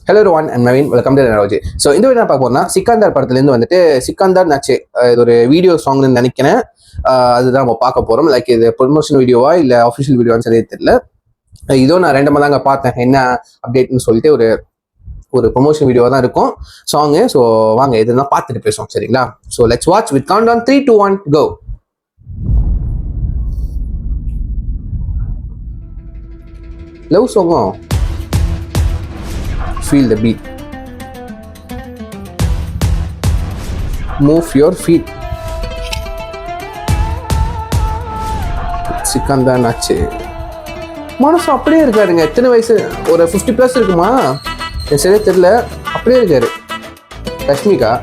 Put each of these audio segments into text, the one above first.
Hello one and Naveen, welcome to energy. So இந்த video பார்க்க போனா சிக்கந்தர் படத்துலேருந்து வந்துட்டு சிக்கந்தர் நாச்சு இது ஒரு வீடியோ சாங்னு நினைக்கிறேன். அதுதான் நம்ம பார்க்க போகிறோம். லைக் இது ப்ரொமோஷன் வீடியோவா இல்லை அஃபிஷியல் வீடியோன்னு சரியே தெரியல. இதோ நான் ரெண்டு தாங்க பார்த்தேன் என்ன அப்டேட்னு சொல்லிட்டு ஒரு ப்ரொமோஷன் வீடியோவாக தான் இருக்கும் சாங்கு. ஸோ வாங்க இதெல்லாம் பார்த்துட்டு பேசுவோம், சரிங்களா? So let's watch with count on 3, 2, 1 go. Love சாங்கும் feel the beat, move your feet. Sikandar நாச்சு மனசு அப்படியே இருக்காருங்க. எத்தனை வயசு, ஒரு 50+ இருக்குமா சரியா தெரியல, அப்படியே இருக்காரு. ரஷ்மிகா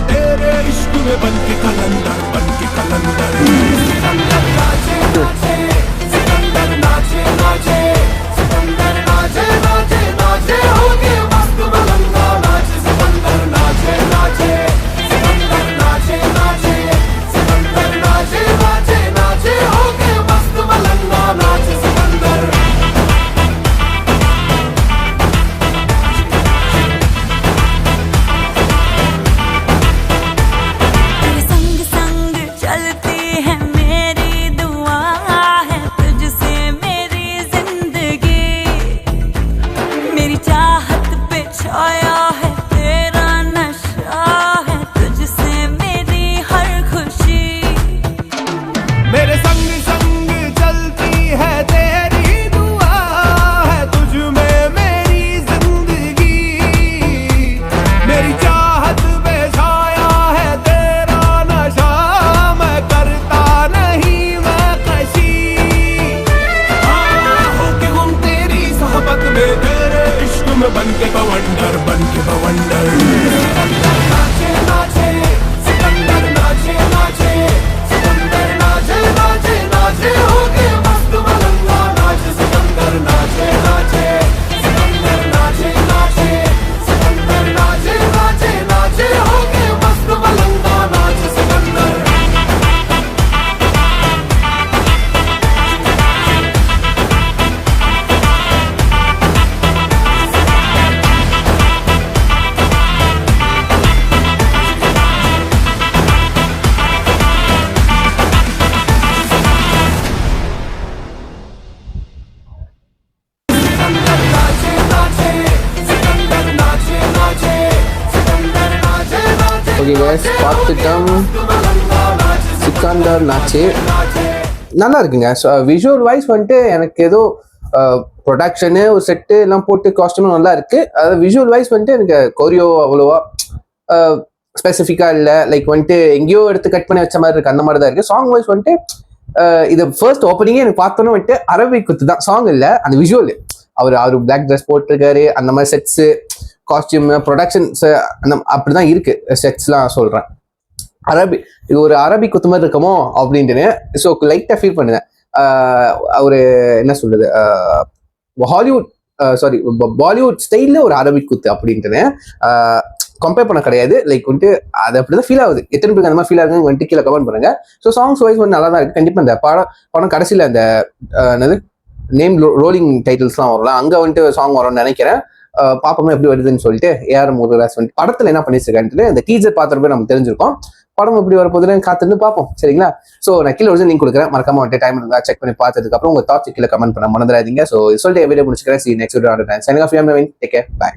तेरे इश्क में बन के कलंदर नाचे नाचे सिकंदर नाचे नाचे सिकंदर नाचे नाचे नाचे हो गए मस्त मलंगा नाचे सिकंदर नाचे नाचे सिकंदर नाचे नाचे सिकंदर नाचे नाचे नाचे हो गए मस्त मलंगा नाचे सिकंदर. बन के बवंडर सिकंदर नाचे नाचे सिकंदर नाचे नाचे सिकंदर नाचे नाचे नाचे हो गए मस्त मलंगा नाचे सिकंदर नाचे नाचे सिकंदर नाचे नाचे सिकंदर नाचे नाचे नाचे हो गए मस्त मलंगा नाचे सिकंदर. ஓகே கைஸ், பார்த்துட்டோம். சிக்கந்தர் நாச்சு நல்லா இருக்குங்க. ஸோ விஷுவல் வைஸ் வந்துட்டு எனக்கு ஏதோ ப்ரொடக்ஷனு ஒரு செட்டு எல்லாம் போட்டு காஸ்டியூமும் நல்லா இருக்கு. அதாவது விஷுவல் வைஸ் வந்துட்டு எனக்கு கொரியோ அவ்வளோவா ஸ்பெசிஃபிக்காக இல்லை. லைக் வந்துட்டு எங்கேயோ எடுத்து கட் பண்ணி வச்ச மாதிரி இருக்கு, அந்த மாதிரி தான் இருக்கு. சாங் வைஸ் வந்துட்டு இது ஃபர்ஸ்ட் ஓப்பனிங்கே எனக்கு பார்த்தோன்னே வந்துட்டு அரபிக் குத்து தான், சாங் இல்லை, அந்த விஷுவல். அவர் பிளாக் ட்ரெஸ் போட்டிருக்காரு, அந்த மாதிரி செட்ஸு காஸ்டியூம் ப்ரொடக்ஷன்ஸ் அந்த அப்படிதான் இருக்கு. செட்ஸ்லாம் சொல்றேன். இது ஒரு அரபிக் குத்து மாதிரி இருக்குமோ அப்படின்ட்டு ஸோ லைட்டாக ஃபீல் பண்ணுவேன். ஒரு என்ன சொல்றது, ஹாலிவுட் பாலிவுட் ஸ்டைல்ல ஒரு அரபிக் குத்து அப்படின்ட்டு கம்பேர் பண்ண கிடையாது. லைக் வந்துட்டு அது அப்படிதான் ஃபீல் ஆகுது. எத்தனை பேருக்கு அந்த மாதிரி ஃபீல் ஆகுதுன்னு வந்துட்டு கீழே கமெண்ட் பண்ணுங்க. ஸோ சாங்ஸ் வைஸ் வந்து நல்லா தான் இருக்கு. கண்டிப்பா இந்த படம் கடைசியில் அந்த என்னது நேம் ரோலிங் டைட்டில்ஸ்லாம் வரும்ல, அங்கே வந்துட்டு சாங் வரும்னு நினைக்கிறேன். பாப்பமே எப்படி வருதுன்னு சொல்லிட்டு AR முருகதாஸ் வந்து படத்துல என்ன பண்ணிருக்கான்ட்டு இந்த டீசர் பார்த்துட்டு நம்ம தெரிஞ்சிருக்கோம். படம் எப்படி வர போகுதுன்னு காத்துட்டு பார்ப்போம், சரிங்களா? ஸோ நான் கீழே வந்து லிங்க் கொடுக்குறேன், மறக்காம வந்துட்டு டைம் இருந்தா செக் பண்ணி பார்த்ததுக்கு அப்புறம் உங்க தாட்ஸ் கீழே கமெண்ட் பண்ண மறந்துடாதீங்க. ஸோ சொல்லிட்டு வீடியோ முடிச்சுக்கிறேன். See you next video. Signing off, I'm Naveen. Take care. Bye.